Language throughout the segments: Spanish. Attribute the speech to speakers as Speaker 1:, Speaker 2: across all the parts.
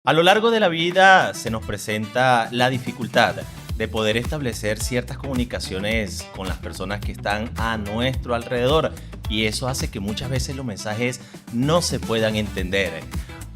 Speaker 1: A lo largo de la vida se nos presenta la dificultad de poder establecer ciertas comunicaciones con las personas que están a nuestro alrededor y eso hace que muchas veces los mensajes no se puedan entender.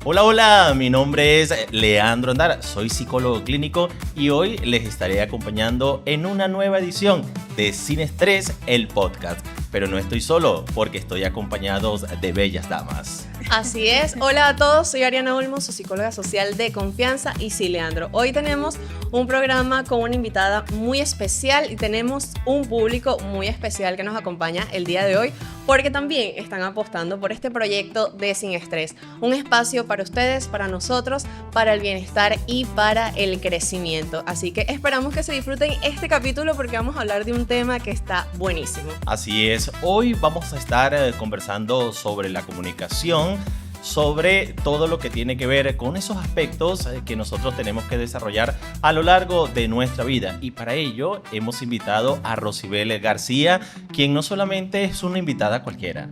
Speaker 1: Hola, hola, mi nombre es Leandro Andar, soy psicólogo clínico y hoy les estaré acompañando en una nueva edición de Sin Estrés, el podcast. Pero no estoy solo porque estoy acompañado de bellas damas.
Speaker 2: Así es. Hola a todos, soy Ariana Olmos, su psicóloga social de confianza y sí, Leandro. Hoy tenemos un programa con una invitada muy especial y tenemos un público muy especial que nos acompaña el día de hoy porque también están apostando por este proyecto de Sin Estrés. Un espacio para ustedes, para nosotros, para el bienestar y para el crecimiento. Así que esperamos que se disfruten este capítulo porque vamos a hablar de un tema que está buenísimo.
Speaker 1: Así es, hoy vamos a estar conversando sobre la comunicación, sobre todo lo que tiene que ver con esos aspectos que nosotros tenemos que desarrollar a lo largo de nuestra vida. Y para ello hemos invitado a Rosibel García, quien no solamente es una invitada cualquiera,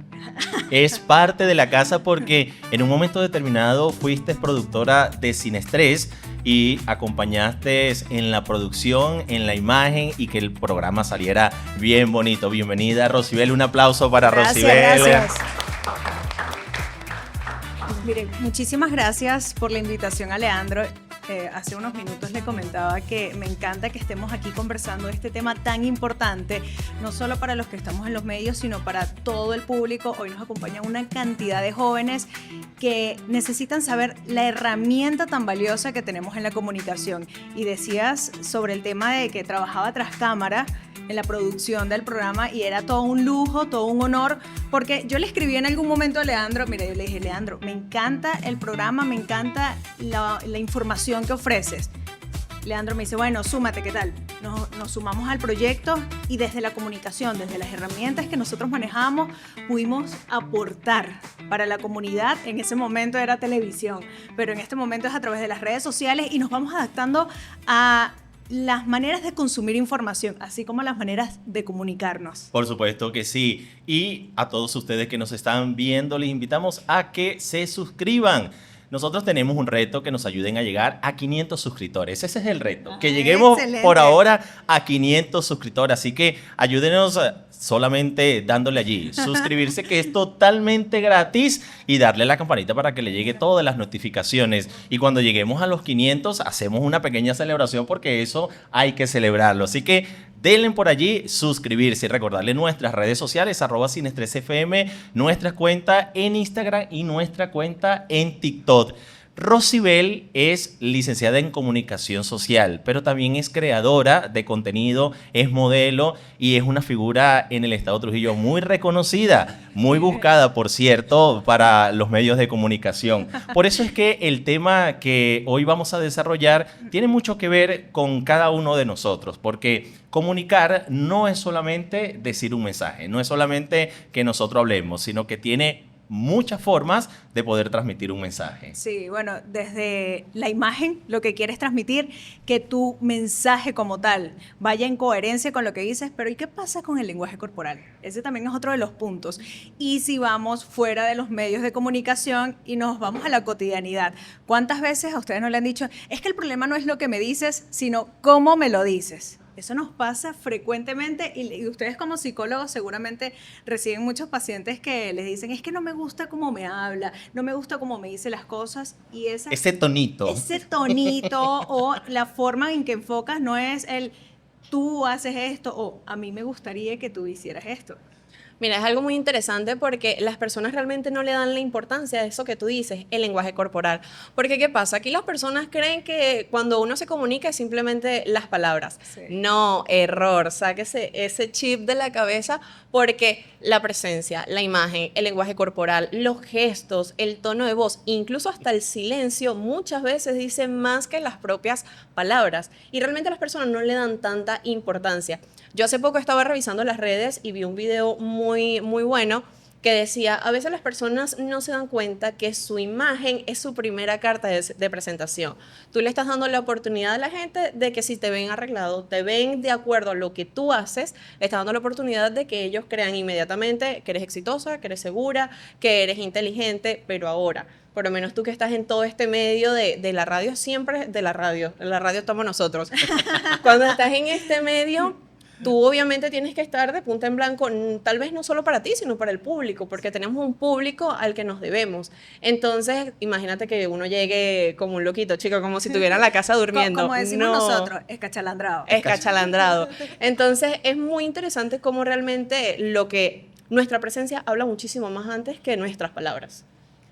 Speaker 1: es parte de la casa porque en un momento determinado fuiste productora de Sin Estrés y acompañaste en la producción, en la imagen y que el programa saliera bien bonito. Bienvenida, Rosibel. Un aplauso para Rosibel.
Speaker 3: Gracias. Miren, muchísimas gracias por la invitación a Leandro. Hace unos minutos le comentaba que me encanta que estemos aquí conversando de este tema tan importante, no solo para los que estamos en los medios, sino para todo el público. Hoy nos acompaña una cantidad de jóvenes que necesitan saber la herramienta tan valiosa que tenemos en la comunicación. Y decías sobre el tema de que trabajaba tras cámara en la producción del programa y era todo un lujo, todo un honor, porque yo le escribí en algún momento a Leandro, mira, yo le dije, Leandro, me encanta el programa, me encanta la información que ofreces. Leandro me dice, bueno, súmate, ¿qué tal? Nos sumamos al proyecto y desde la comunicación, desde las herramientas que nosotros manejamos, pudimos aportar para la comunidad. En ese momento era televisión, pero en este momento es a través de las redes sociales y nos vamos adaptando a las maneras de consumir información, así como las maneras de comunicarnos.
Speaker 1: Por supuesto que sí. Y a todos ustedes que nos están viendo, les invitamos a que se suscriban. Nosotros tenemos un reto que nos ayuden a llegar a 500 suscriptores. Ese es el reto, que lleguemos excelente. Por ahora a 500 suscriptores. Así que ayúdenos solamente dándole allí, suscribirse que es totalmente gratis y darle a la campanita para que le llegue todas las notificaciones. Y cuando lleguemos a los 500 hacemos una pequeña celebración porque eso hay que celebrarlo. Así que denle por allí suscribirse y recordarle nuestras redes sociales, @SinEstresFM, nuestra cuenta en Instagram y nuestra cuenta en TikTok. Rosibel es licenciada en comunicación social, pero también es creadora de contenido, es modelo y es una figura en el estado de Trujillo muy reconocida, muy buscada, por cierto, para los medios de comunicación. Por eso es que el tema que hoy vamos a desarrollar tiene mucho que ver con cada uno de nosotros, porque comunicar no es solamente decir un mensaje, no es solamente que nosotros hablemos, sino que tiene muchas formas de poder transmitir un mensaje.
Speaker 3: Sí, bueno, desde la imagen, lo que quieres transmitir, que tu mensaje como tal vaya en coherencia con lo que dices, pero ¿y qué pasa con el lenguaje corporal? Ese también es otro de los puntos. Y si vamos fuera de los medios de comunicación y nos vamos a la cotidianidad, ¿cuántas veces a ustedes no le han dicho, es que el problema no es lo que me dices, sino cómo me lo dices? Eso nos pasa frecuentemente y ustedes como psicólogos seguramente reciben muchos pacientes que les dicen, es que no me gusta cómo me habla, no me gusta cómo me dice las cosas. Y
Speaker 1: ese tonito
Speaker 3: o la forma en que enfocas no es el tú haces esto o a mí me gustaría que tú hicieras esto.
Speaker 2: Mira, es algo muy interesante porque las personas realmente no le dan la importancia a eso que tú dices, el lenguaje corporal. Porque, ¿qué pasa? Aquí las personas creen que cuando uno se comunica es simplemente las palabras. Sí. No, error. Sáquese ese chip de la cabeza porque la presencia, la imagen, el lenguaje corporal, los gestos, el tono de voz, incluso hasta el silencio, muchas veces dicen más que las propias palabras. Y realmente las personas no le dan tanta importancia. Yo hace poco estaba revisando las redes y vi un video muy bueno que decía, a veces las personas no se dan cuenta que su imagen es su primera carta de presentación. Tú le estás dando la oportunidad a la gente de que si te ven arreglado, te ven de acuerdo a lo que tú haces, le estás dando la oportunidad de que ellos crean inmediatamente que eres exitosa, que eres segura, que eres inteligente, pero ahora, por lo menos tú que estás en todo este medio de la radio, siempre de la radio estamos nosotros. Cuando estás en este medio, tú obviamente tienes que estar de punta en blanco, tal vez no solo para ti, sino para el público, porque tenemos un público al que nos debemos. Entonces, imagínate que uno llegue como un loquito, chico, como si estuviera en la casa durmiendo.
Speaker 3: Como decimos
Speaker 2: No.
Speaker 3: nosotros, escachalandrado.
Speaker 2: Escachalandrado. Entonces, es muy interesante cómo realmente nuestra presencia habla muchísimo más antes que nuestras palabras.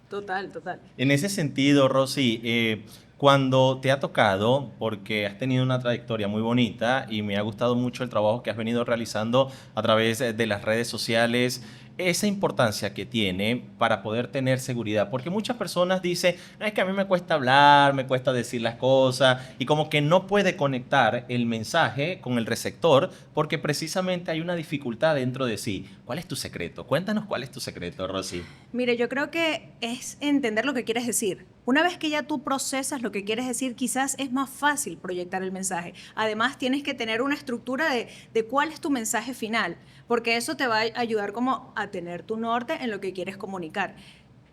Speaker 3: Total, total.
Speaker 1: En ese sentido, Rosy, cuando te ha tocado, porque has tenido una trayectoria muy bonita y me ha gustado mucho el trabajo que has venido realizando a través de las redes sociales, esa importancia que tiene para poder tener seguridad, porque muchas personas dicen, no, es que a mí me cuesta hablar, me cuesta decir las cosas, y como que no puede conectar el mensaje con el receptor, porque precisamente hay una dificultad dentro de sí. ¿Cuál es tu secreto? Cuéntanos cuál es tu secreto, Rosy.
Speaker 3: Mire, yo creo que es entender lo que quieres decir. Una vez que ya tú procesas lo que quieres decir, quizás es más fácil proyectar el mensaje. Además, tienes que tener una estructura de cuál es tu mensaje final, porque eso te va a ayudar como a tener tu norte en lo que quieres comunicar.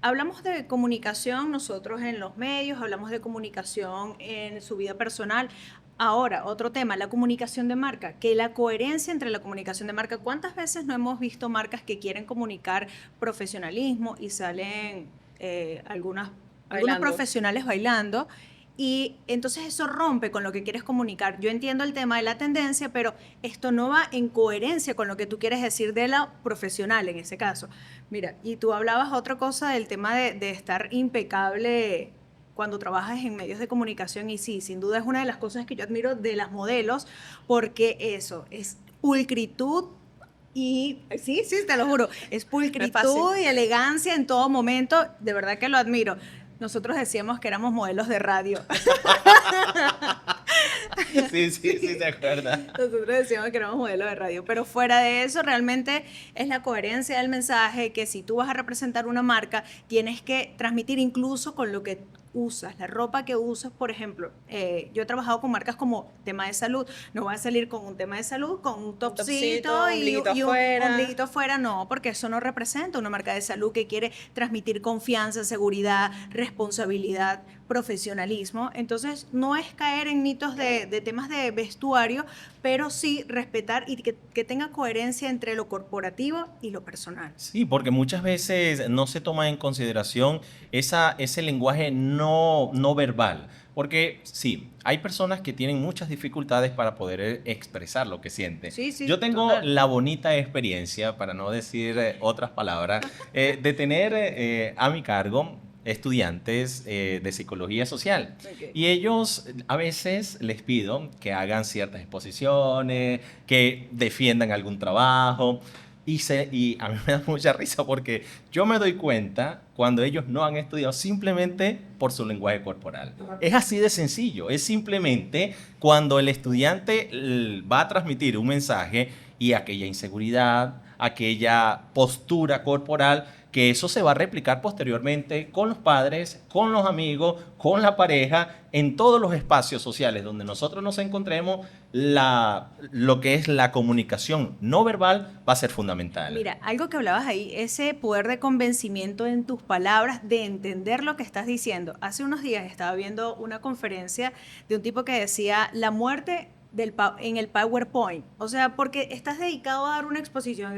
Speaker 3: Hablamos de comunicación nosotros en los medios, hablamos de comunicación en su vida personal. Ahora, otro tema, la comunicación de marca, que la coherencia entre la comunicación de marca. ¿Cuántas veces no hemos visto marcas que quieren comunicar profesionalismo y salen algunos profesionales bailando? Y entonces eso rompe con lo que quieres comunicar. Yo entiendo el tema de la tendencia, pero esto no va en coherencia con lo que tú quieres decir de la profesional en ese caso. Mira, y tú hablabas otra cosa del tema de estar impecable cuando trabajas en medios de comunicación, y sí, sin duda es una de las cosas que yo admiro de las modelos, porque eso es pulcritud. Y sí, te lo juro, es pulcritud y elegancia en todo momento, de verdad que lo admiro. Nosotros decíamos que éramos modelos de radio.
Speaker 1: Sí, se acuerda.
Speaker 3: Nosotros decíamos que éramos modelos de radio, pero fuera de eso realmente es la coherencia del mensaje, que si tú vas a representar una marca, tienes que transmitir incluso con lo que usas, la ropa que usas. Por ejemplo, yo he trabajado con marcas como tema de salud, no voy a salir con un tema de salud, con un topcito y un ombliguito afuera, no, porque eso no representa una marca de salud que quiere transmitir confianza, seguridad, responsabilidad, profesionalismo. Entonces, no es caer en mitos de temas de vestuario, pero sí respetar y que tenga coherencia entre lo corporativo y lo personal.
Speaker 1: Sí, porque muchas veces no se toma en consideración ese lenguaje no verbal. Porque sí, hay personas que tienen muchas dificultades para poder expresar lo que sienten.
Speaker 3: Sí,
Speaker 1: Yo tengo
Speaker 3: total.
Speaker 1: la bonita experiencia, para no decir otras palabras, de tener a mi cargo estudiantes de psicología social.
Speaker 3: Okay.
Speaker 1: Y ellos a veces les pido que hagan ciertas exposiciones, que defiendan algún trabajo. Y a mí me da mucha risa porque yo me doy cuenta cuando ellos no han estudiado simplemente por su lenguaje corporal. Es así de sencillo. Es simplemente cuando el estudiante va a transmitir un mensaje y aquella inseguridad, aquella postura corporal, que eso se va a replicar posteriormente con los padres, con los amigos, con la pareja, en todos los espacios sociales donde nosotros nos encontremos. Lo que es la comunicación no verbal va a ser fundamental.
Speaker 3: Mira, algo que hablabas ahí, ese poder de convencimiento en tus palabras, de entender lo que estás diciendo. Hace unos días estaba viendo una conferencia de un tipo que decía la muerte en el PowerPoint. O sea, porque estás dedicado a dar una exposición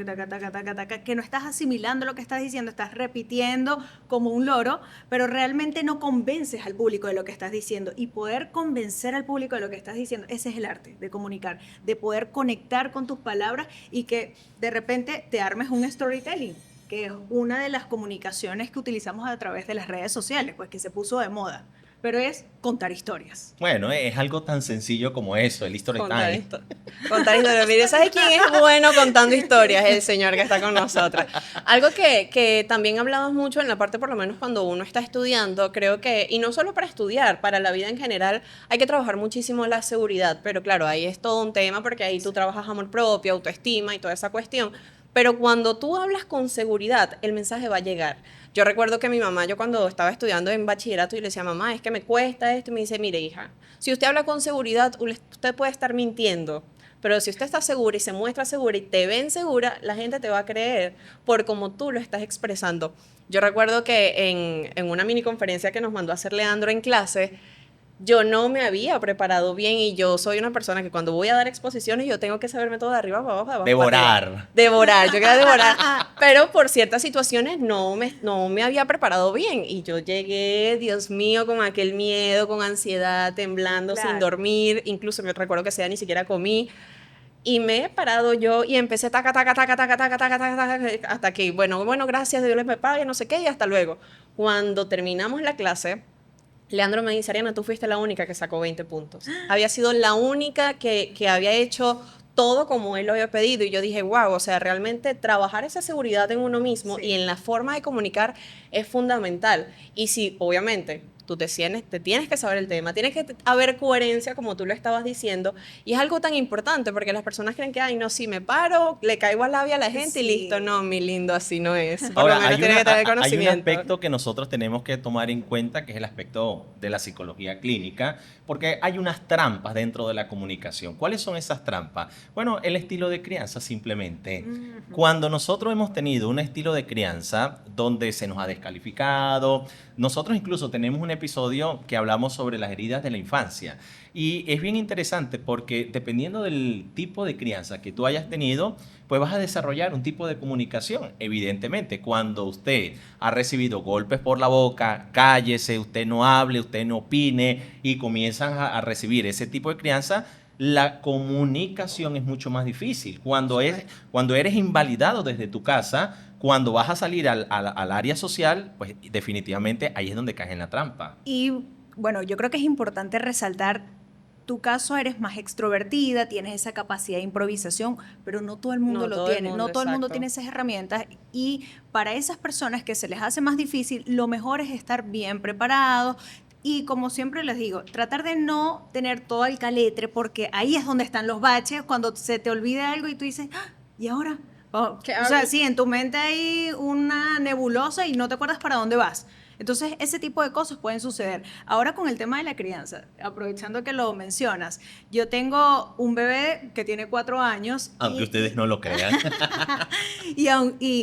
Speaker 3: que no estás asimilando lo que estás diciendo, estás repitiendo como un loro, pero realmente no convences al público de lo que estás diciendo. Y poder convencer al público de lo que estás diciendo, ese es el arte de comunicar, de poder conectar con tus palabras y que de repente te armes un storytelling, que es una de las comunicaciones que utilizamos a través de las redes sociales, pues que se puso de moda. Pero es contar historias.
Speaker 1: Bueno, es algo tan sencillo como eso, el story time.
Speaker 2: Contar historias. Mire, ¿sabes quién es bueno contando historias? El señor que está con nosotros. Algo que también hablamos mucho en la parte, por lo menos cuando uno está estudiando, creo que, y no solo para estudiar, para la vida en general, hay que trabajar muchísimo la seguridad. Pero claro, ahí es todo un tema porque ahí tú trabajas amor propio, autoestima y toda esa cuestión. Pero cuando tú hablas con seguridad, el mensaje va a llegar. Yo recuerdo que mi mamá, yo cuando estaba estudiando en bachillerato, y le decía, mamá, es que me cuesta esto, y me dice, mire, hija, si usted habla con seguridad, usted puede estar mintiendo, Pero si usted está segura y se muestra segura y te ven segura, la gente te va a creer por cómo tú lo estás expresando. Yo recuerdo que en una mini conferencia que nos mandó a hacer Leandro en clase, yo no me había preparado bien y yo soy una persona que cuando voy a dar exposiciones yo tengo que saberme todo de arriba para abajo, de abajo para arriba.
Speaker 1: Devorar.
Speaker 2: Devorar, yo quería devorar. Pero por ciertas situaciones no me había preparado bien y yo llegué, Dios mío, con aquel miedo, con ansiedad, temblando,
Speaker 3: Claro.
Speaker 2: sin dormir. Incluso me recuerdo que sea ni siquiera comí. Y me he parado yo y empecé taca, taca, taca, taca, taca, taca, taca, taca, hasta que, bueno, gracias, Dios les me pague, no sé qué, y hasta luego. Cuando terminamos la clase, Leandro me dice, Ariana, tú fuiste la única que sacó 20 puntos. Había sido la única que había hecho todo como él lo había pedido. Y yo dije, wow, o sea, realmente trabajar esa seguridad en uno mismo
Speaker 3: Sí.
Speaker 2: y en la forma de comunicar es fundamental. Y si, obviamente, tú te tienes que saber el tema, tienes que haber coherencia, como tú lo estabas diciendo. Y es algo tan importante porque las personas creen que, ay, no, si me paro, le caigo al labio a la gente y
Speaker 3: Sí.
Speaker 2: listo. No, mi lindo, así no es. Por
Speaker 1: Ahora,
Speaker 2: lo menos tienes que tener
Speaker 1: hay un
Speaker 2: conocimiento.
Speaker 1: aspecto que nosotros tenemos que tomar en cuenta, que es el aspecto de la psicología clínica, porque hay unas trampas dentro de la comunicación. ¿Cuáles son esas trampas? Bueno, el estilo de crianza simplemente. Cuando nosotros hemos tenido un estilo de crianza donde se nos ha descalificado, nosotros incluso tenemos un episodio que hablamos sobre las heridas de la infancia. Y es bien interesante porque dependiendo del tipo de crianza que tú hayas tenido, pues vas a desarrollar un tipo de comunicación. Evidentemente, cuando usted ha recibido golpes por la boca, cállese, usted no hable, usted no opine y comienzan a recibir ese tipo de crianza, la comunicación es mucho más difícil. Cuando eres invalidado desde tu casa, cuando vas a salir al área social, pues definitivamente ahí es donde caes en la trampa.
Speaker 3: Y bueno, yo creo que es importante resaltar, tu caso eres más extrovertida, tienes esa capacidad de improvisación, pero no todo el mundo
Speaker 2: No
Speaker 3: lo
Speaker 2: todo el
Speaker 3: tiene,
Speaker 2: mundo,
Speaker 3: no todo el mundo
Speaker 2: exacto.
Speaker 3: tiene esas herramientas y para esas personas que se les hace más difícil, lo mejor es estar bien preparados. Y como siempre les digo, tratar de no tener todo el caletre, porque ahí es donde están los baches, cuando se te olvide algo y tú dices, "Ah, ¿y ahora?"
Speaker 2: ¿Qué
Speaker 3: O sea,
Speaker 2: hago?
Speaker 3: sí, en tu mente hay una nebulosa y no te acuerdas para dónde vas. Entonces, ese tipo de cosas pueden suceder. Ahora con el tema de la crianza, aprovechando que lo mencionas, yo tengo un bebé que tiene 4 años.
Speaker 1: Aunque ustedes no lo crean.
Speaker 3: Y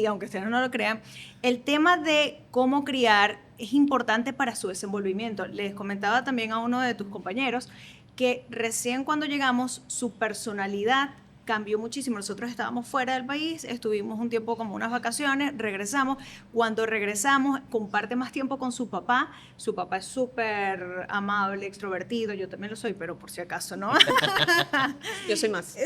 Speaker 3: aunque ustedes no lo crean, el tema de cómo criar es importante para su desenvolvimiento. Les comentaba también a uno de tus compañeros que recién cuando llegamos, su personalidad cambió muchísimo. Nosotros estábamos fuera del país, estuvimos un tiempo como unas vacaciones, regresamos. Cuando regresamos, comparte más tiempo con su papá. Su papá es súper amable, extrovertido. Yo también lo soy, pero por si acaso, ¿no?
Speaker 2: Yo soy más.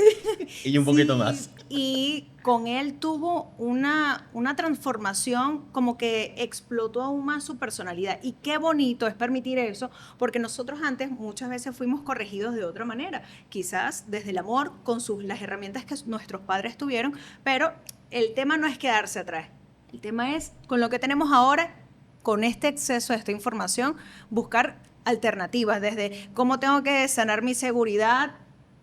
Speaker 1: Y un poquito
Speaker 3: Sí,
Speaker 1: más.
Speaker 3: Y con él tuvo una transformación, como que explotó aún más su personalidad. Y qué bonito es permitir eso, porque nosotros antes muchas veces fuimos corregidos de otra manera, quizás desde el amor, con las herramientas que nuestros padres tuvieron, pero el tema no es quedarse atrás. El tema es, con lo que tenemos ahora, con este exceso de esta información, buscar alternativas, desde cómo tengo que sanar mi seguridad.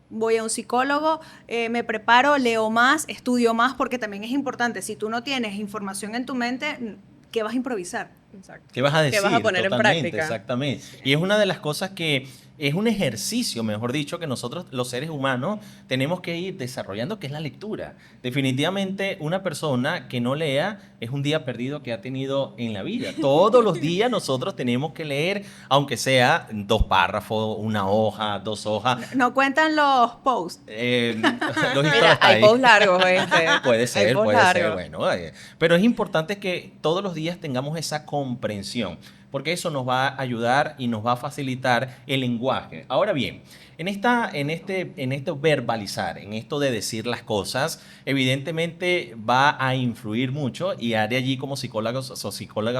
Speaker 3: Voy a un psicólogo, me preparo, leo más, estudio más, porque también es importante. Si tú no tienes información en tu mente, ¿qué vas a improvisar?
Speaker 2: Exacto.
Speaker 1: ¿Qué vas a decir?
Speaker 2: ¿Qué vas a poner en
Speaker 1: Totalmente,
Speaker 2: práctica?
Speaker 1: exactamente. Y es una de las cosas que es un ejercicio, mejor dicho, que nosotros los seres humanos tenemos que ir desarrollando, que es la lectura. Definitivamente una persona que no lea es un día perdido que ha tenido en la vida. Todos los días nosotros tenemos que leer, aunque sea 2 párrafos, 1 hoja, 2 hojas.
Speaker 3: No cuentan los posts.
Speaker 1: Los
Speaker 2: Mira,
Speaker 1: está
Speaker 2: hay
Speaker 1: ahí.
Speaker 2: posts largos, ¿oíste?
Speaker 1: Puede
Speaker 2: Hay
Speaker 1: ser,
Speaker 2: posts
Speaker 1: puede ser,
Speaker 2: largos.
Speaker 1: bueno. Pero es importante que todos los días tengamos esa comprensión, porque eso nos va a ayudar y nos va a facilitar el lenguaje. Ahora bien, en este verbalizar, en esto de decir las cosas, evidentemente va a influir mucho y Ari allí como psicóloga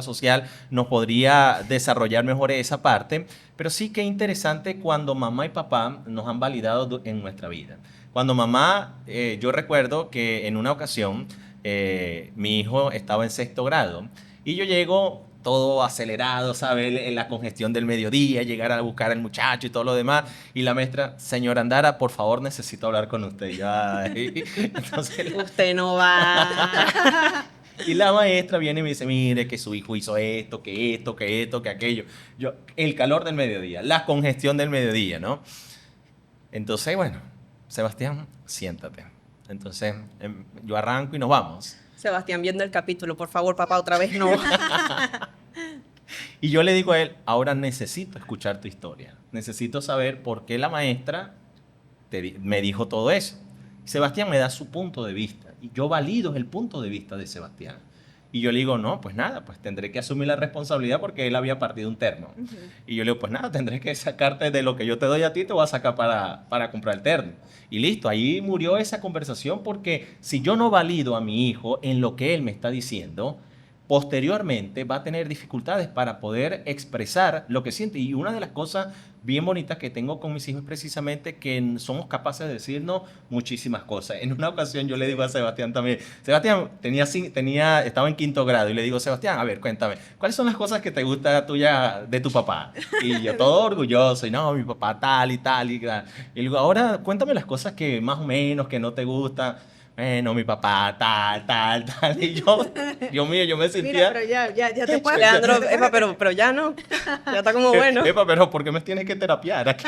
Speaker 1: social nos podría desarrollar mejor esa parte, pero sí que interesante cuando mamá y papá nos han validado en nuestra vida. Cuando mamá, yo recuerdo que en una ocasión mi hijo estaba en 6º grado y yo llego todo acelerado, ¿sabes? En la congestión del mediodía, llegar a buscar al muchacho y todo lo demás. Y la maestra, señora Andara, por favor, necesito hablar con usted. Entonces,
Speaker 2: Usted no va.
Speaker 1: y la maestra viene y me dice, mire, que su hijo hizo esto, que aquello. El calor del mediodía, la congestión del mediodía, ¿no? Entonces, bueno, Sebastián, siéntate. Entonces, yo arranco y nos vamos.
Speaker 2: Sebastián viendo el capítulo, por favor, papá, otra vez no.
Speaker 1: Y yo le digo a él, ahora necesito escuchar tu historia. Necesito saber por qué la maestra me dijo todo eso. Sebastián me da su punto de vista y yo valido el punto de vista de Sebastián. Y yo le digo, no, pues nada, pues tendré que asumir la responsabilidad porque él había partido un termo. Y yo le digo, pues nada, tendré que sacarte de lo que yo te doy a ti, te voy a sacar para comprar el termo. Y listo, ahí murió esa conversación porque si yo no valido a mi hijo en lo que él me está diciendo, posteriormente va a tener dificultades para poder expresar lo que siente. Y una de las cosas bien bonitas que tengo con mis hijos es precisamente que somos capaces de decirnos muchísimas cosas. En una ocasión yo le digo a Sebastián también, Sebastián estaba en 5º grado y le digo, Sebastián, a ver, cuéntame, ¿cuáles son las cosas que te gusta tuya de tu papá? Y yo todo orgulloso, y no, mi papá tal y tal y tal. Y le digo, ahora cuéntame las cosas que más o menos, que no te gustan. No, mi papá, tal. Y yo me sentía...
Speaker 3: Mira, pero ya te puedes...
Speaker 2: Leandro, epa, pero ya no. Ya está como bueno.
Speaker 1: Epa, pero ¿por qué me tienes que terapiar aquí?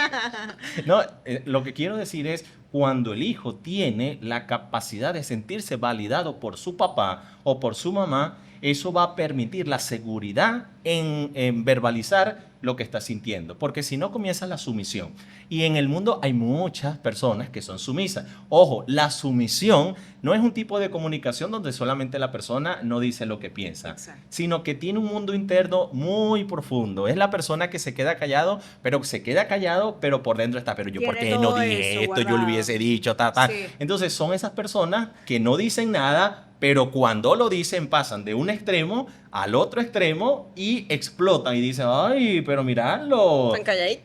Speaker 1: No, lo que quiero decir es, cuando el hijo tiene la capacidad de sentirse validado por su papá o por su mamá, eso va a permitir la seguridad en verbalizar lo que está sintiendo, porque si no comienza la sumisión. Y en el mundo hay muchas personas que son sumisas. Ojo, la sumisión no es un tipo de comunicación donde solamente la persona no dice lo que piensa, sino que tiene un mundo interno muy profundo. Es la persona que se queda callado, pero por dentro está, pero yo por qué no dije esto, yo lo hubiese dicho, Sí. Entonces son esas personas que no dicen nada, pero cuando lo dicen pasan de un extremo al otro extremo y explotan y dicen, ay, pero miradlo.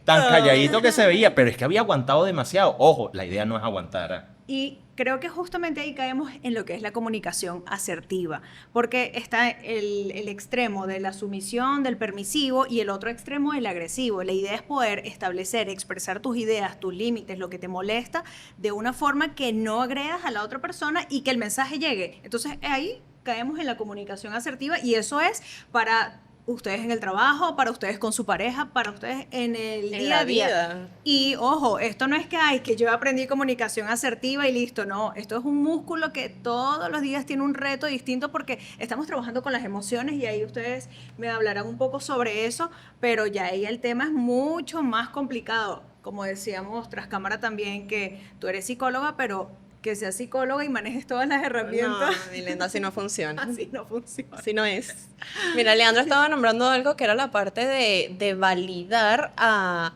Speaker 1: Tan calladito que se veía, pero es que había aguantado demasiado. Ojo, la idea no es aguantar.
Speaker 3: Y creo que justamente ahí caemos en lo que es la comunicación asertiva, porque está el extremo de la sumisión, del permisivo, y el otro extremo del agresivo. La idea es poder establecer, expresar tus ideas, tus límites, lo que te molesta, de una forma que no agredas a la otra persona y que el mensaje llegue. Entonces ahí caemos en la comunicación asertiva, y eso es para ustedes en el trabajo, para ustedes con su pareja, para ustedes en el día a día. Y ojo, esto no es que yo aprendí comunicación asertiva y listo, no, esto es un músculo que todos los días tiene un reto distinto porque estamos trabajando con las emociones, y ahí ustedes me hablarán un poco sobre eso, pero ya ahí el tema es mucho más complicado. Como decíamos tras cámara también, que tú eres psicóloga, pero que seas psicóloga y manejes todas las herramientas.
Speaker 2: No, mi Linda, así no funciona.
Speaker 3: Así no funciona.
Speaker 2: Así no es. Mira, Leandro estaba nombrando algo que era la parte de validar a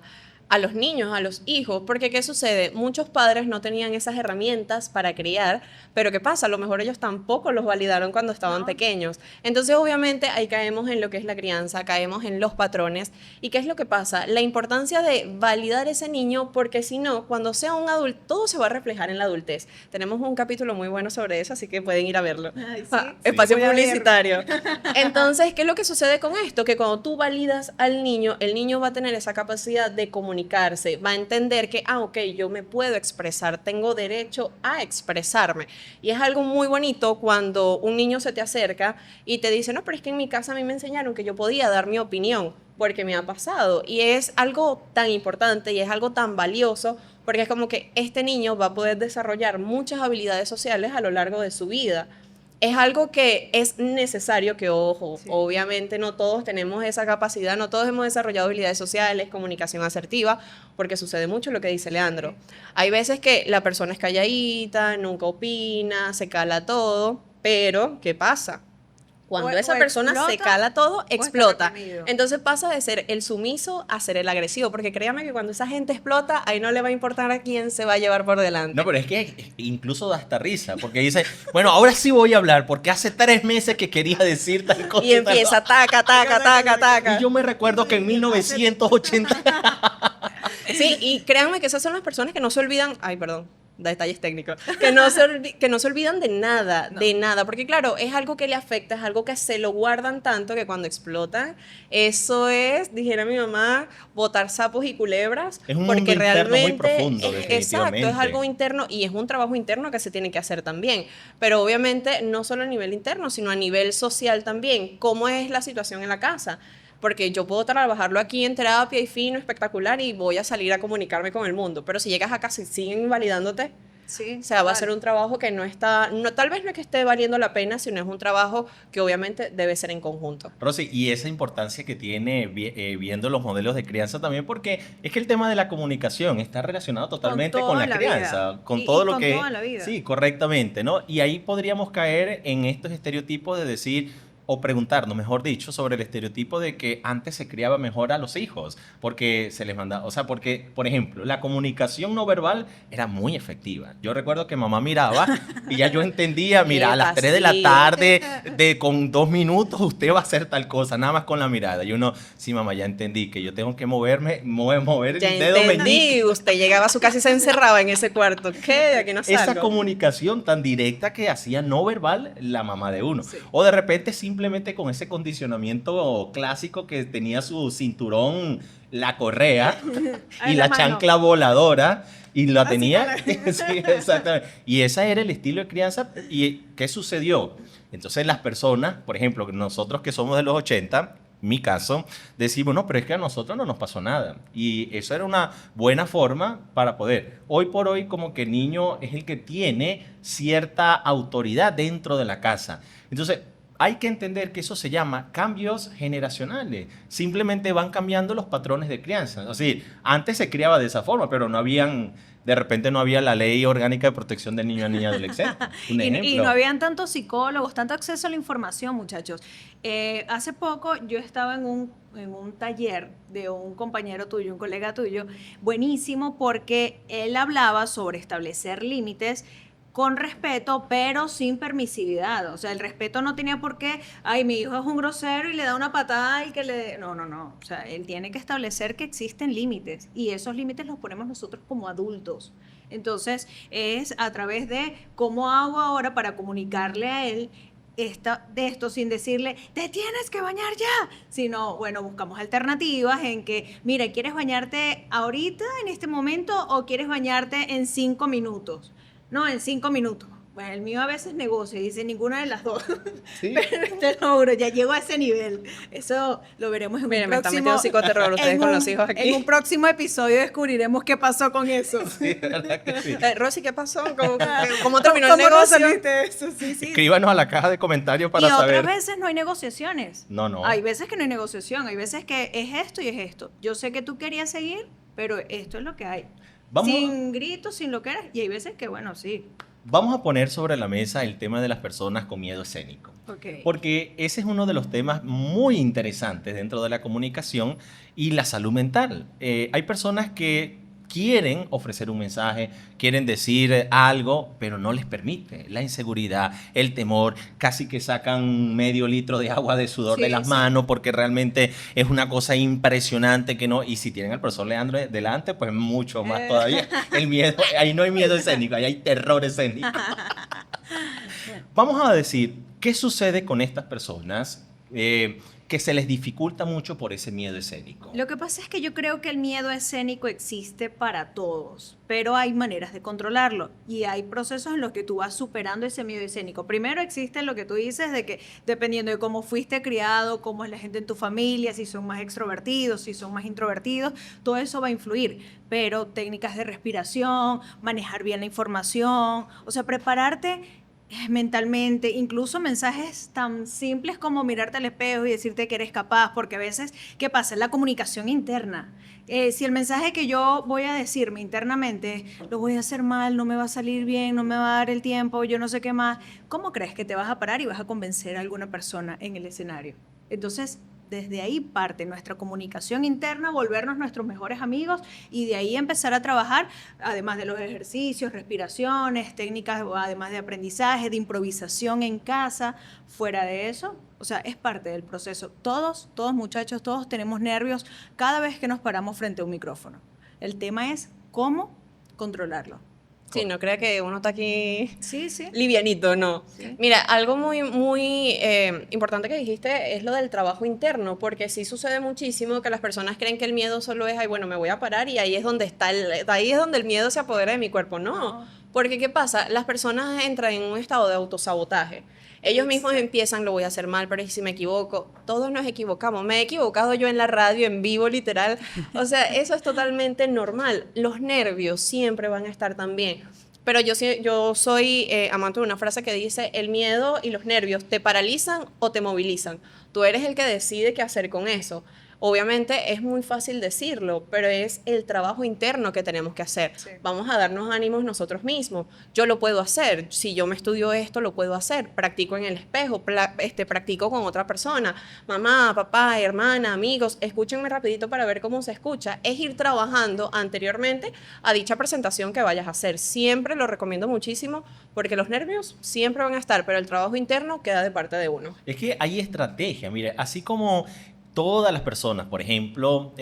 Speaker 2: los niños, a los hijos, porque ¿qué sucede? Muchos padres no tenían esas herramientas para criar, pero ¿qué pasa? A lo mejor ellos tampoco los validaron cuando estaban pequeños. Entonces, obviamente, ahí caemos en lo que es la crianza, caemos en los patrones. ¿Y qué es lo que pasa? La importancia de validar a ese niño, porque si no, cuando sea un adulto, todo se va a reflejar en la adultez. Tenemos un capítulo muy bueno sobre eso, así que pueden ir a verlo.
Speaker 3: Ay, sí.
Speaker 2: Espacio publicitario. Entonces, ¿qué es lo que sucede con esto? Que cuando tú validas al niño, el niño va a tener esa capacidad de comunicarse, va a entender que, ok, yo me puedo expresar, tengo derecho a expresarme. Y es algo muy bonito cuando un niño se te acerca y te dice, no, pero es que en mi casa a mí me enseñaron que yo podía dar mi opinión, porque me ha pasado. Y es algo tan importante y es algo tan valioso, porque es como que este niño va a poder desarrollar muchas habilidades sociales a lo largo de su vida. Es algo que es necesario que, ojo, obviamente no todos tenemos esa capacidad, no todos hemos desarrollado habilidades sociales, comunicación asertiva, porque sucede mucho lo que dice Leandro. Hay veces que la persona es calladita, nunca opina, se cala todo, pero ¿qué pasa? Cuando esa persona explota, se cala todo, explota. Entonces pasa de ser el sumiso a ser el agresivo, porque créame que cuando esa gente explota, ahí no le va a importar a quién se va a llevar por delante.
Speaker 1: No, pero es que incluso da hasta risa, porque dice, bueno, ahora sí voy a hablar, porque hace 3 meses que quería decir tal cosa.
Speaker 2: Y empieza taca.
Speaker 1: Y yo me recuerdo que en 1980...
Speaker 2: Sí, y créanme que esas son las personas que no se olvidan, detalles técnicos, que no se olvidan de nada, porque claro, es algo que le afecta, es algo que se lo guardan tanto que cuando explotan, eso es, dijera mi mamá, botar sapos y culebras,
Speaker 1: es un
Speaker 2: porque
Speaker 1: mundo
Speaker 2: realmente
Speaker 1: interno muy profundo, definitivamente.
Speaker 2: Exacto, es algo interno y es un trabajo interno que se tiene que hacer también, pero obviamente no solo a nivel interno, sino a nivel social también. ¿Cómo es la situación en la casa? porque yo puedo trabajarlo aquí en terapia y fino, espectacular, y voy a salir a comunicarme con el mundo, pero si llegas a casa y siguen invalidándote,
Speaker 3: Sí,
Speaker 2: o sea, va a
Speaker 3: total.
Speaker 2: ser un trabajo que no está, no, tal vez no es que esté valiendo la pena, sino es un trabajo que obviamente debe ser en conjunto.
Speaker 1: Rosy, y esa importancia que tiene viendo los modelos de crianza también, porque es que el tema de la comunicación está relacionado totalmente con
Speaker 3: toda
Speaker 1: la
Speaker 3: la
Speaker 1: crianza,
Speaker 3: vida.
Speaker 1: con
Speaker 3: Y
Speaker 1: todo lo
Speaker 3: con
Speaker 1: que...
Speaker 3: toda la vida.
Speaker 1: Sí, correctamente, ¿no? Y ahí podríamos caer en estos estereotipos de decir, o preguntarnos, mejor dicho, sobre el estereotipo de que antes se criaba mejor a los hijos, porque se les mandaba, o sea, porque, por ejemplo, la comunicación no verbal era muy efectiva. Yo recuerdo que mamá miraba y ya yo entendía, mira, a las 3 de la
Speaker 2: fastidio.
Speaker 1: tarde, con 2 minutos usted va a hacer tal cosa, nada más con la mirada. Y uno, sí, mamá, ya entendí que yo tengo que mover
Speaker 2: Ya
Speaker 1: el dedo meñique.
Speaker 2: entendí, usted llegaba a su casa y se encerraba en ese cuarto. ¿Qué? De aquí no
Speaker 1: Esa
Speaker 2: salgo.
Speaker 1: comunicación tan directa que hacía no verbal la mamá de uno.
Speaker 3: Sí.
Speaker 1: O de repente simplemente con ese condicionamiento clásico que tenía su cinturón, la correa
Speaker 3: Ay,
Speaker 1: y
Speaker 3: la
Speaker 1: la
Speaker 3: mano.
Speaker 1: chancla voladora. Y la
Speaker 3: Así
Speaker 1: tenía.
Speaker 3: con
Speaker 1: Sí, exactamente. Y ese era el estilo de crianza. ¿Y qué sucedió? Entonces las personas, por ejemplo, nosotros que somos de los 80, mi caso, decimos, no, pero es que a nosotros no nos pasó nada. Y eso era una buena forma para poder. Hoy por hoy, como que el niño es el que tiene cierta autoridad dentro de la casa. Entonces, hay que entender que eso se llama cambios generacionales. Simplemente van cambiando los patrones de crianza. Es decir, antes se criaba de esa forma, pero de repente no había la ley orgánica de protección del niño y niña adolescente. Un ejemplo.
Speaker 3: Y no habían tantos psicólogos, tanto acceso a la información, muchachos. Hace poco yo estaba en un taller de un compañero tuyo, un colega tuyo, buenísimo, porque él hablaba sobre establecer límites con respeto, pero sin permisividad. O sea, el respeto no tenía por qué, ay, mi hijo es un grosero y le da una patada y que le... No, no, no. O sea, él tiene que establecer que existen límites y esos límites los ponemos nosotros como adultos. Entonces, es a través de cómo hago ahora para comunicarle a él de esto sin decirle, te tienes que bañar ya, sino, bueno, buscamos alternativas en que, mira, ¿quieres bañarte ahorita, en este momento, o quieres bañarte en 5 minutos? No, en 5 minutos. Bueno, el mío a veces negocia y dice ninguna de las dos.
Speaker 1: Sí.
Speaker 3: Pero te lo juro, ya llego a ese nivel. Eso lo veremos en
Speaker 2: Mira,
Speaker 3: un
Speaker 2: me están
Speaker 3: próximo...
Speaker 2: metiendo psicoterror ustedes
Speaker 3: en
Speaker 2: con
Speaker 3: un-
Speaker 2: los hijos aquí.
Speaker 3: En un próximo episodio descubriremos qué pasó con eso.
Speaker 1: Sí, ¿verdad que sí?
Speaker 2: Rosy, ¿qué pasó? ¿Cómo terminó el
Speaker 3: ¿Cómo no
Speaker 2: negocio?
Speaker 3: saliste de eso? Sí, sí.
Speaker 1: Escríbanos a la caja de comentarios para
Speaker 3: Y
Speaker 1: saber.
Speaker 3: otras veces no hay negociaciones.
Speaker 1: No.
Speaker 3: Hay veces que no hay negociación, hay veces que es esto y es esto. Yo sé que tú querías seguir, pero esto es lo que hay.
Speaker 1: Vamos-
Speaker 3: Sin gritos, sin lo que era. Y hay veces que, bueno, sí.
Speaker 1: Vamos a poner sobre la mesa el tema de las personas con miedo escénico.
Speaker 3: Ok.
Speaker 1: Porque ese es uno de los temas muy interesantes dentro de la comunicación y la salud mental. Hay personas que quieren ofrecer un mensaje, quieren decir algo, pero no les permite. La inseguridad, el temor, casi que sacan medio litro de agua de sudor
Speaker 3: Sí,
Speaker 1: de las
Speaker 3: sí.
Speaker 1: manos porque realmente es una cosa impresionante que no. Y si tienen al profesor Leandro delante, pues mucho más todavía. El miedo, ahí no hay miedo escénico, ahí hay terror escénico. Vamos a decir, ¿qué sucede con estas personas que se les dificulta mucho por ese miedo escénico?
Speaker 3: Lo que pasa es que yo creo que el miedo escénico existe para todos, pero hay maneras de controlarlo y hay procesos en los que tú vas superando ese miedo escénico. Primero existe lo que tú dices de que dependiendo de cómo fuiste criado, cómo es la gente en tu familia, si son más extrovertidos, si son más introvertidos, todo eso va a influir, pero técnicas de respiración, manejar bien la información, o sea, prepararte mentalmente, incluso mensajes tan simples como mirarte al espejo y decirte que eres capaz, porque a veces, ¿qué pasa? Es la comunicación interna. Si el mensaje que yo voy a decirme internamente es, lo voy a hacer mal, no me va a salir bien, no me va a dar el tiempo, yo no sé qué más, ¿cómo crees que te vas a parar y vas a convencer a alguna persona en el escenario? Entonces, desde ahí parte nuestra comunicación interna, volvernos nuestros mejores amigos y de ahí empezar a trabajar, además de los ejercicios, respiraciones, técnicas, además de aprendizaje, de improvisación en casa, fuera de eso, o sea, es parte del proceso. Todos muchachos, todos tenemos nervios cada vez que nos paramos frente a un micrófono. El tema es cómo controlarlo.
Speaker 2: Sí, no crea que uno está aquí
Speaker 3: Sí, sí.
Speaker 2: livianito, no.
Speaker 3: Sí.
Speaker 2: Mira, algo muy importante que dijiste es lo del trabajo interno, porque sí sucede muchísimo que las personas creen que el miedo solo es, ay, bueno, me voy a parar y ahí es donde ahí es donde el miedo se apodera de mi cuerpo. No, Porque, ¿qué pasa? Las personas entran en un estado de autosabotaje. Ellos mismos empiezan, lo voy a hacer mal, pero ¿y si me equivoco? Todos nos equivocamos. Me he equivocado yo en la radio, en vivo, literal. O sea, eso es totalmente normal. Los nervios siempre van a estar también. Pero yo soy amante de una frase que dice, el miedo y los nervios te paralizan o te movilizan. Tú eres el que decide qué hacer con eso. Obviamente es muy fácil decirlo, pero es el trabajo interno que tenemos que hacer.
Speaker 3: Sí.
Speaker 2: Vamos a darnos ánimos nosotros mismos. Yo lo puedo hacer. Si yo me estudio esto, lo puedo hacer. Practico en el espejo, practico con otra persona. Mamá, papá, hermana, amigos, escúchenme rapidito para ver cómo se escucha. Es ir trabajando anteriormente a dicha presentación que vayas a hacer. Siempre lo recomiendo muchísimo porque los nervios siempre van a estar, pero el trabajo interno queda de parte de uno.
Speaker 1: Es que hay estrategia, mire, así como todas las personas, por ejemplo,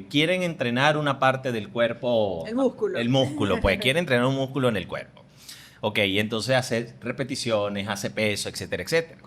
Speaker 1: quieren entrenar una parte del cuerpo.
Speaker 3: El músculo.
Speaker 1: El músculo, pues quieren entrenar un músculo en el cuerpo. Ok, y entonces hace repeticiones, hace peso, etcétera, etcétera.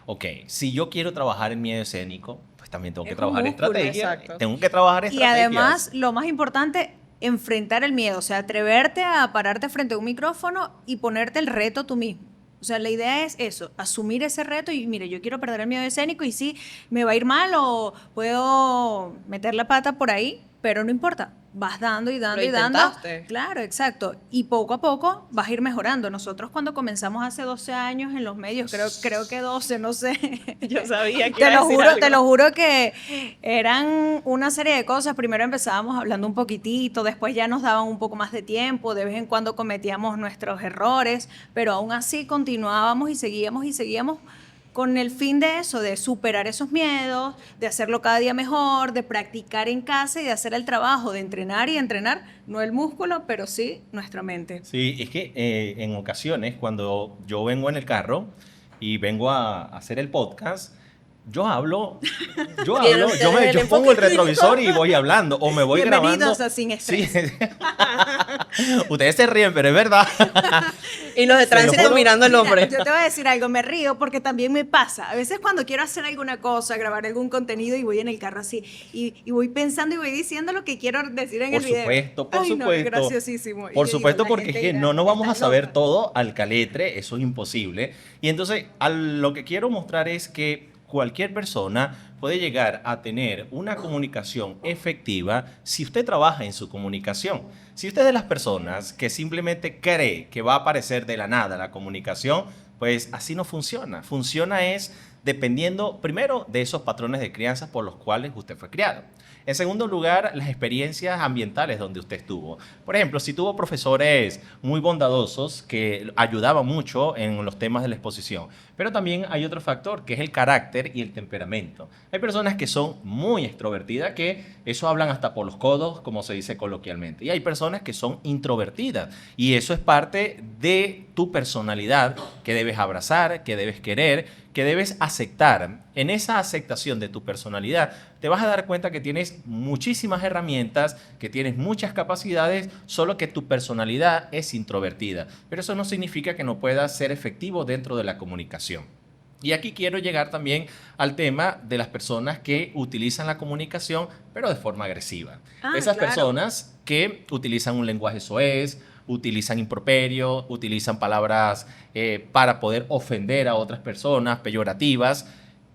Speaker 1: Ok, si yo quiero trabajar en miedo escénico, pues también tengo que
Speaker 3: Es un
Speaker 1: trabajar
Speaker 3: músculo,
Speaker 1: estrategia.
Speaker 2: exacto.
Speaker 1: Tengo que trabajar
Speaker 3: Y
Speaker 1: estrategias.
Speaker 3: además, lo más importante, enfrentar el miedo, o sea, atreverte a pararte frente a un micrófono y ponerte el reto tú mismo. O sea, la idea es eso, asumir ese reto y mire, yo quiero perder el miedo escénico y sí, me va a ir mal o puedo meter la pata por ahí, pero no importa, vas dando y dando
Speaker 2: Lo
Speaker 3: y dando.
Speaker 2: intentaste.
Speaker 3: Claro, exacto. Y poco a poco vas a ir mejorando. Nosotros cuando comenzamos hace 12 años en los medios, creo que 12, no sé.
Speaker 2: Yo sabía que
Speaker 3: Te
Speaker 2: iba a
Speaker 3: lo
Speaker 2: decir
Speaker 3: juro,
Speaker 2: algo.
Speaker 3: te lo juro que eran una serie de cosas. Primero empezábamos hablando un poquitito, después ya nos daban un poco más de tiempo, de vez en cuando cometíamos nuestros errores, pero aún así continuábamos y seguíamos con el fin de eso, de superar esos miedos, de hacerlo cada día mejor, de practicar en casa y de hacer el trabajo, de entrenar y entrenar, no el músculo, pero sí nuestra mente.
Speaker 1: Sí, es que en ocasiones cuando yo vengo en el carro y vengo a hacer el podcast, yo hablo, yo pongo el retrovisor y voy hablando o me voy grabando.
Speaker 3: Bienvenidos a Sin Estrés.
Speaker 1: Sí. Ustedes se ríen, pero es verdad.
Speaker 2: Y los de
Speaker 1: Se lo
Speaker 2: tránsito
Speaker 1: juro.
Speaker 2: mirando al
Speaker 3: Mira,
Speaker 2: hombre.
Speaker 3: yo te voy a decir algo, me río porque también me pasa. A veces cuando quiero hacer alguna cosa, grabar algún contenido y voy en el carro así y voy pensando y voy diciendo lo que quiero decir en
Speaker 1: Por
Speaker 3: el video.
Speaker 1: supuesto, por
Speaker 3: Ay, no,
Speaker 1: supuesto.
Speaker 3: graciosísimo. Y
Speaker 1: Por
Speaker 3: yo digo,
Speaker 1: supuesto,
Speaker 3: la
Speaker 1: porque es
Speaker 3: gente
Speaker 1: que
Speaker 3: dirá,
Speaker 1: no nos vamos a
Speaker 3: "Estás
Speaker 1: saber
Speaker 3: loca".
Speaker 1: todo al caletre, eso es imposible. Y entonces, lo que quiero mostrar es que cualquier persona puede llegar a tener una comunicación efectiva si usted trabaja en su comunicación. Si usted es de las personas que simplemente cree que va a aparecer de la nada la comunicación, pues así no funciona. Funciona es dependiendo, primero, de esos patrones de crianza por los cuales usted fue criado. En segundo lugar, las experiencias ambientales donde usted estuvo. Por ejemplo, si tuvo profesores muy bondadosos que ayudaban mucho en los temas de la exposición. Pero también hay otro factor, que es el carácter y el temperamento. Hay personas que son muy extrovertidas, que eso hablan hasta por los codos, como se dice coloquialmente. Y hay personas que son introvertidas. Y eso es parte de tu personalidad que debes abrazar, que debes querer, que debes aceptar. En esa aceptación de tu personalidad, te vas a dar cuenta que tienes muchísimas herramientas, que tienes muchas capacidades, solo que tu personalidad es introvertida. Pero eso no significa que no puedas ser efectivo dentro de la comunicación. Y aquí quiero llegar también al tema de las personas que utilizan la comunicación, pero de forma agresiva. Esas
Speaker 3: Claro.
Speaker 1: personas que utilizan un lenguaje soez, utilizan improperios, utilizan palabras para poder ofender a otras personas, peyorativas,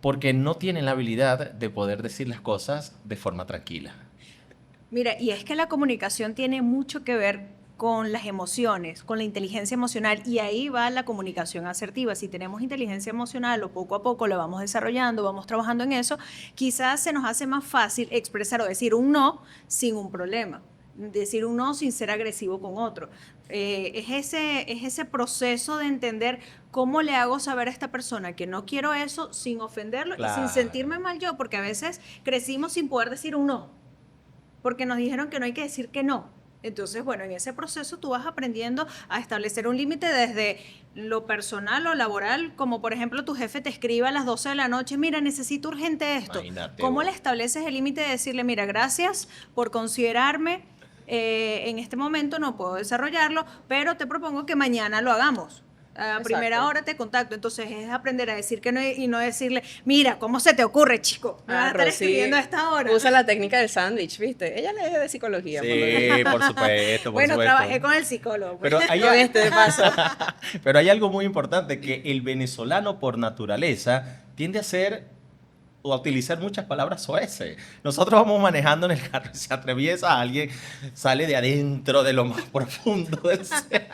Speaker 1: porque no tienen la habilidad de poder decir las cosas de forma tranquila.
Speaker 3: Mira, y es que la comunicación tiene mucho que ver con las emociones, con la inteligencia emocional, y ahí va la comunicación asertiva. Si tenemos inteligencia emocional o poco a poco la vamos desarrollando, vamos trabajando en eso, quizás se nos hace más fácil expresar o decir un no sin un problema, decir un no sin ser agresivo con otro. Es ese proceso de entender cómo le hago saber a esta persona que no quiero eso sin ofenderlo y
Speaker 1: Claro.
Speaker 3: sin sentirme mal yo, porque a veces crecimos sin poder decir un no, porque nos dijeron que no hay que decir que no. Entonces, bueno, en ese proceso tú vas aprendiendo a establecer un límite desde lo personal o laboral, como por ejemplo tu jefe te escribe a las 12 de la noche, mira, necesito urgente esto.
Speaker 1: Imagínate,
Speaker 3: ¿Cómo
Speaker 1: vos.
Speaker 3: le estableces el límite de decirle, mira, gracias por considerarme, en este momento no puedo desarrollarlo, pero te propongo que mañana lo hagamos? A
Speaker 2: Exacto.
Speaker 3: primera hora te contacto. Entonces es aprender a decir que no y no decirle, mira, ¿cómo se te ocurre, chico? Me vas a estar
Speaker 2: Rosy
Speaker 3: escribiendo a esta hora.
Speaker 2: usa la técnica del sándwich, ¿viste? Ella lee de psicología. por lo
Speaker 1: Sí,
Speaker 2: visto.
Speaker 1: por supuesto, por
Speaker 3: Bueno,
Speaker 1: supuesto.
Speaker 3: trabajé con el psicólogo.
Speaker 1: Pero hay,
Speaker 2: Con este de paso.
Speaker 1: pero hay algo muy importante, que el venezolano por naturaleza tiende a ser o a utilizar muchas palabras soeces. Nosotros vamos manejando en el carro y se atraviesa a alguien, sale de adentro, de lo más profundo del ser.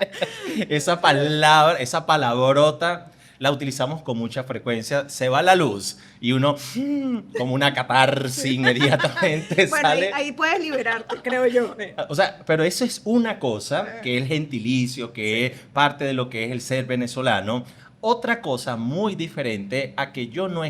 Speaker 1: Esa palabra, esa palabrota, la utilizamos con mucha frecuencia. Se va la luz y uno, como una catarsis inmediatamente
Speaker 3: Bueno,
Speaker 1: sale.
Speaker 3: ahí puedes liberarte, creo yo.
Speaker 1: O sea, pero eso es una cosa, que es el gentilicio, que es parte de lo que es el ser venezolano. Otra cosa muy diferente a que yo no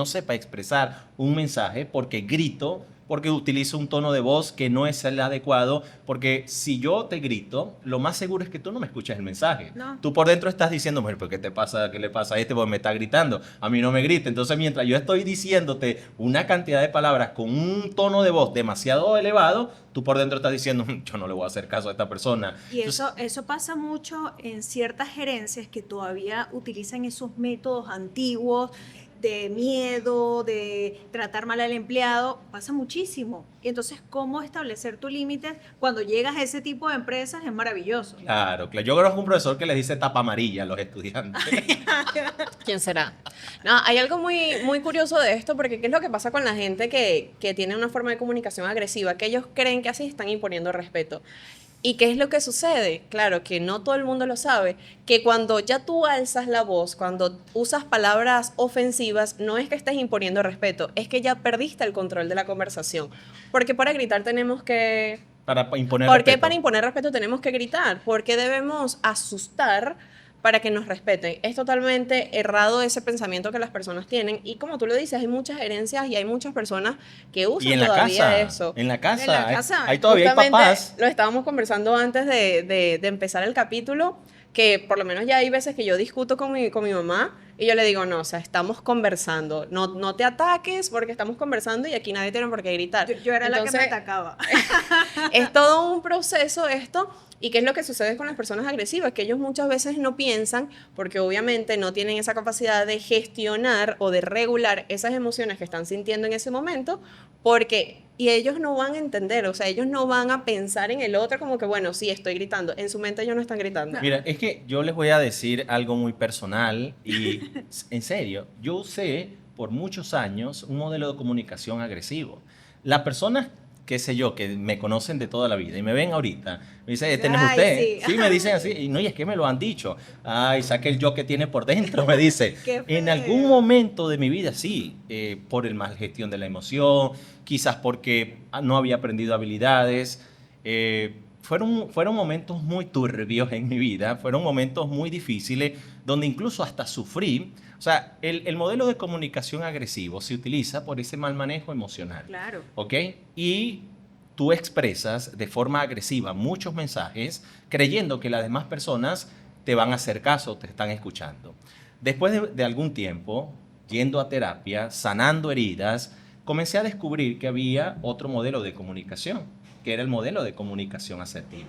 Speaker 1: sepa expresar un mensaje porque grito, porque utilizo un tono de voz que no es el adecuado, porque si yo te grito, lo más seguro es que tú no me escuchas el mensaje.
Speaker 3: No.
Speaker 1: Tú por dentro estás diciendo, "Mujer, ¿pero qué te pasa? ¿Qué le pasa a este? Porque me está gritando. A mí no me grita". Entonces, mientras yo estoy diciéndote una cantidad de palabras con un tono de voz demasiado elevado, tú por dentro estás diciendo, yo no le voy a hacer caso a esta persona.
Speaker 3: Y
Speaker 1: Entonces,
Speaker 3: eso pasa mucho en ciertas gerencias que todavía utilizan esos métodos antiguos de miedo, de tratar mal al empleado, pasa muchísimo. Y entonces, ¿cómo establecer tus límites cuando llegas a ese tipo de empresas? Es maravilloso.
Speaker 1: claro, claro. Yo conozco un profesor que les dice tapa amarilla a los estudiantes.
Speaker 2: ¿Quién será? No, hay algo muy, muy curioso de esto, porque ¿qué es lo que pasa con la gente que tiene una forma de comunicación agresiva? Que ellos creen que así están imponiendo respeto. ¿Y qué es lo que sucede? Claro, que no todo el mundo lo sabe, que cuando ya tú alzas la voz, cuando usas palabras ofensivas, no es que estés imponiendo respeto, es que ya perdiste el control de la conversación. Porque para gritar tenemos que...
Speaker 1: Para imponer
Speaker 2: ¿Por qué
Speaker 1: respeto.
Speaker 2: para imponer respeto tenemos que gritar? ¿Por qué debemos asustar para que nos respeten? Es totalmente errado ese pensamiento que las personas tienen. Y como tú lo dices, hay muchas herencias y hay muchas personas que usan
Speaker 1: Y en la
Speaker 2: todavía
Speaker 1: casa,
Speaker 2: eso.
Speaker 1: en la casa,
Speaker 3: En la casa.
Speaker 1: hay todavía hay
Speaker 2: Justamente
Speaker 1: papás.
Speaker 2: lo estábamos conversando antes de empezar el capítulo, que por lo menos ya hay veces que yo discuto con mi mamá y yo le digo, no, o sea, estamos conversando, no te ataques porque estamos conversando y aquí nadie tiene por qué gritar.
Speaker 3: Yo era la que me
Speaker 2: Entonces,
Speaker 3: atacaba.
Speaker 2: es todo un proceso esto. ¿Y qué es lo que sucede con las personas agresivas? Que ellos muchas veces no piensan, porque obviamente no tienen esa capacidad de gestionar o de regular esas emociones que están sintiendo en ese momento, y ellos no van a entender, o sea, ellos no van a pensar en el otro como que, bueno, sí, estoy gritando. En su mente ellos no están gritando.
Speaker 1: Mira, es que yo les voy a decir algo muy personal y en serio, yo usé por muchos años un modelo de comunicación agresivo. Las personas, qué sé yo, que me conocen de toda la vida y me ven ahorita, me dicen, "Este no es
Speaker 3: Ay,
Speaker 1: usted".
Speaker 3: sí.
Speaker 1: Sí, me dicen así, y no, y es que me lo han dicho. Ay, saque el yo que tiene por dentro, me dice.
Speaker 3: Qué
Speaker 1: En
Speaker 3: feo.
Speaker 1: algún momento de mi vida, sí, por el mal gestión de la emoción, quizás porque no había aprendido habilidades. Fueron momentos muy turbios en mi vida, fueron momentos muy difíciles, donde incluso hasta sufrí. O sea, el modelo de comunicación agresivo se utiliza por ese mal manejo emocional.
Speaker 3: Claro.
Speaker 1: ¿Ok? Y tú expresas de forma agresiva muchos mensajes creyendo que las demás personas te van a hacer caso, te están escuchando. Después de algún tiempo, yendo a terapia, sanando heridas, comencé a descubrir que había otro modelo de comunicación, que era el modelo de comunicación asertiva.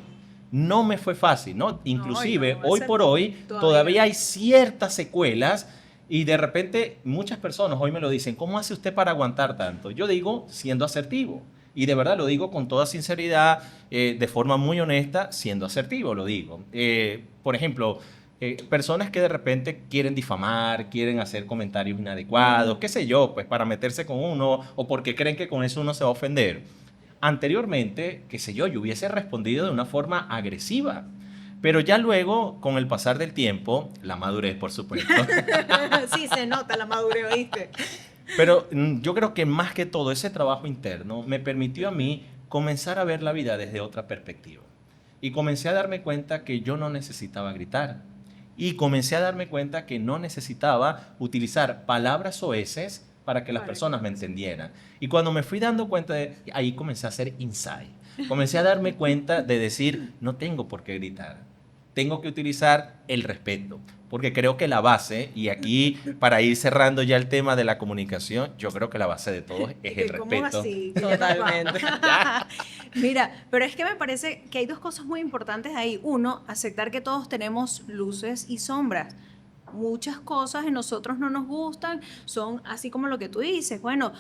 Speaker 1: No me fue fácil, ¿no? Inclusive,
Speaker 3: no,
Speaker 1: hoy por hoy, todavía hay ciertas secuelas y de repente muchas personas hoy me lo dicen, ¿cómo hace usted para aguantar tanto? Yo digo, siendo asertivo. Y de verdad lo digo con toda sinceridad, de forma muy honesta, siendo asertivo, lo digo. Por ejemplo, personas que de repente quieren difamar, quieren hacer comentarios inadecuados, qué sé yo, pues para meterse con uno o porque creen que con eso uno se va a ofender. Anteriormente, qué sé yo hubiese respondido de una forma agresiva. Pero ya luego, con el pasar del tiempo, la madurez, por supuesto.
Speaker 3: Sí, se nota la madurez, ¿oíste?
Speaker 1: Pero yo creo que más que todo ese trabajo interno me permitió a mí comenzar a ver la vida desde otra perspectiva. Y comencé a darme cuenta que yo no necesitaba gritar. Y comencé a darme cuenta que no necesitaba utilizar palabras soeces para que las personas me entendieran. Y cuando me fui dando cuenta, ahí comencé a hacer insight. Comencé a darme cuenta de decir, no tengo por qué gritar. tengo que utilizar el respeto, porque creo que la base, y aquí para ir cerrando ya el tema de la comunicación, yo creo que la base de todo es el
Speaker 3: ¿Cómo
Speaker 1: respeto.
Speaker 3: así?
Speaker 2: Totalmente.
Speaker 3: Mira, pero es que me parece que hay dos cosas muy importantes ahí. Uno, aceptar que todos tenemos luces y sombras. Muchas cosas en nosotros no nos gustan, son así como lo que tú dices. Bueno,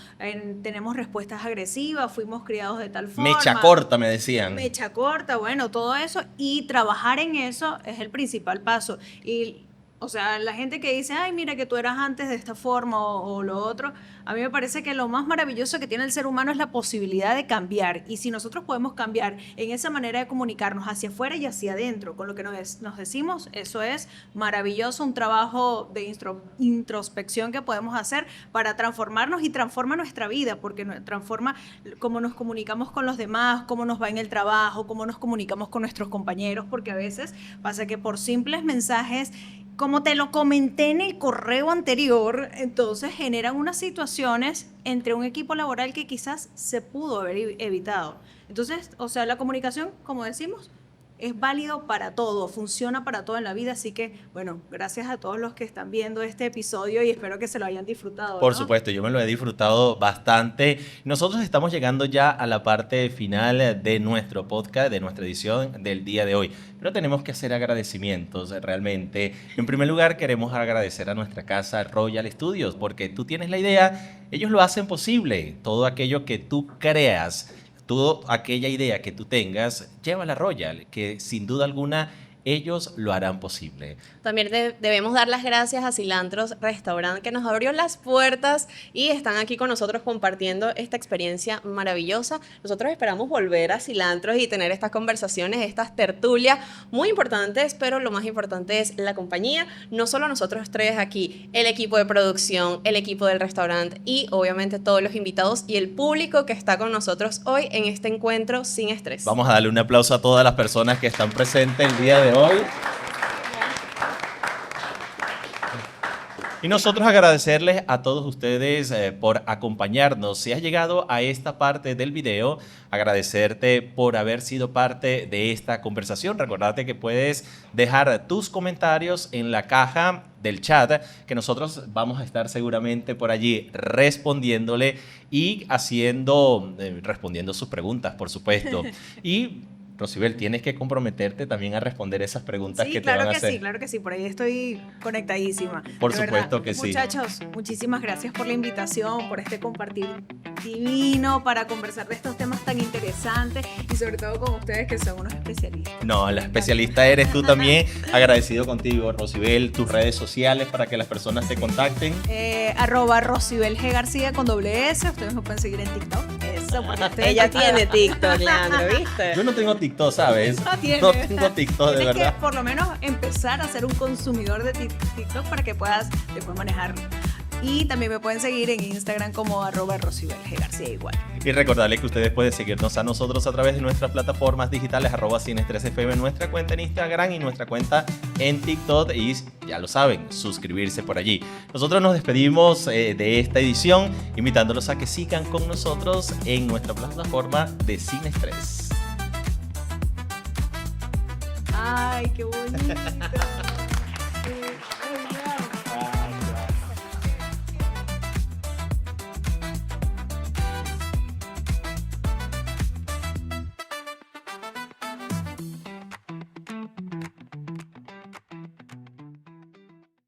Speaker 3: tenemos respuestas agresivas, fuimos criados de tal forma.
Speaker 1: Mecha corta, me decían.
Speaker 3: Mecha corta, bueno, todo eso. Y trabajar en eso es el principal paso. Y, o sea, la gente que dice, ay, mira que tú eras antes de esta forma o lo otro, a mí me parece que lo más maravilloso que tiene el ser humano es la posibilidad de cambiar. Y si nosotros podemos cambiar en esa manera de comunicarnos hacia afuera y hacia adentro, con lo que nos decimos, eso es maravilloso, un trabajo de introspección que podemos hacer para transformarnos y transforma nuestra vida, porque transforma cómo nos comunicamos con los demás, cómo nos va en el trabajo, cómo nos comunicamos con nuestros compañeros, porque a veces pasa que por simples mensajes, como te lo comenté en el correo anterior, entonces generan unas situaciones entre un equipo laboral que quizás se pudo haber evitado. Entonces, o sea, la comunicación, como decimos, es válido para todo, funciona para todo en la vida, así que, bueno, gracias a todos los que están viendo este episodio y espero que se lo hayan disfrutado.
Speaker 1: Por
Speaker 3: ¿no?
Speaker 1: supuesto, yo me lo he disfrutado bastante. Nosotros estamos llegando ya a la parte final de nuestro podcast, de nuestra edición del día de hoy, pero tenemos que hacer agradecimientos realmente. En primer lugar, queremos agradecer a nuestra casa Royal Studios, porque tú tienes la idea, ellos lo hacen posible, todo aquello que tú creas, toda aquella idea que tú tengas, llévala a Royal, que sin duda alguna ellos lo harán posible.
Speaker 2: También debemos dar las gracias a Cilantros Restaurant, que nos abrió las puertas y están aquí con nosotros compartiendo esta experiencia maravillosa. Nosotros esperamos volver a Cilantros y tener estas conversaciones, estas tertulias muy importantes, pero lo más importante es la compañía. No solo nosotros tres aquí, el equipo de producción, el equipo del restaurante y obviamente todos los invitados y el público que está con nosotros hoy en este encuentro sin estrés.
Speaker 1: Vamos a darle un aplauso a todas las personas que están presentes el día de hoy. Y nosotros agradecerles a todos ustedes por acompañarnos. Si has llegado a esta parte del video, agradecerte por haber sido parte de esta conversación. Recordarte que puedes dejar tus comentarios en la caja del chat, que nosotros vamos a estar seguramente por allí respondiéndole y respondiendo sus preguntas, por supuesto. Y Rosibel, tienes que comprometerte también a responder esas preguntas que te van a hacer.
Speaker 3: Sí, claro que sí, por ahí estoy conectadísima.
Speaker 1: Por
Speaker 3: de
Speaker 1: supuesto
Speaker 3: verdad.
Speaker 1: que sí.
Speaker 3: Muchachos, muchísimas gracias por la invitación, por este compartir divino para conversar de estos temas tan interesantes y sobre todo con ustedes que son unos especialistas.
Speaker 1: No, la especialista eres tú también. Agradecido contigo, Rosibel. Tus redes sociales para que las personas te contacten.
Speaker 3: @Rosibel G. García con @S. Ustedes me pueden seguir en TikTok. Eso, porque ustedes
Speaker 2: Ella
Speaker 3: están-
Speaker 2: tiene TikTok, Leandro, ¿viste?
Speaker 1: Yo no tengo TikTok, ¿sabes?
Speaker 3: No tiene.
Speaker 1: No tengo TikTok, de
Speaker 3: Tienes
Speaker 1: verdad.
Speaker 3: que por lo menos empezar a ser un consumidor de TikTok para que puedas después manejarlo. Y también me pueden seguir en Instagram como @Rosibel G. García igual.
Speaker 1: Y recordarles que ustedes pueden seguirnos a nosotros a través de nuestras plataformas digitales @Sin3FM, nuestra cuenta en Instagram y nuestra cuenta en TikTok. Y ya lo saben, suscribirse por allí. Nosotros nos despedimos de esta edición, invitándolos a que sigan con nosotros en nuestra plataforma de Sin Estrés.
Speaker 3: Ay, qué bonito.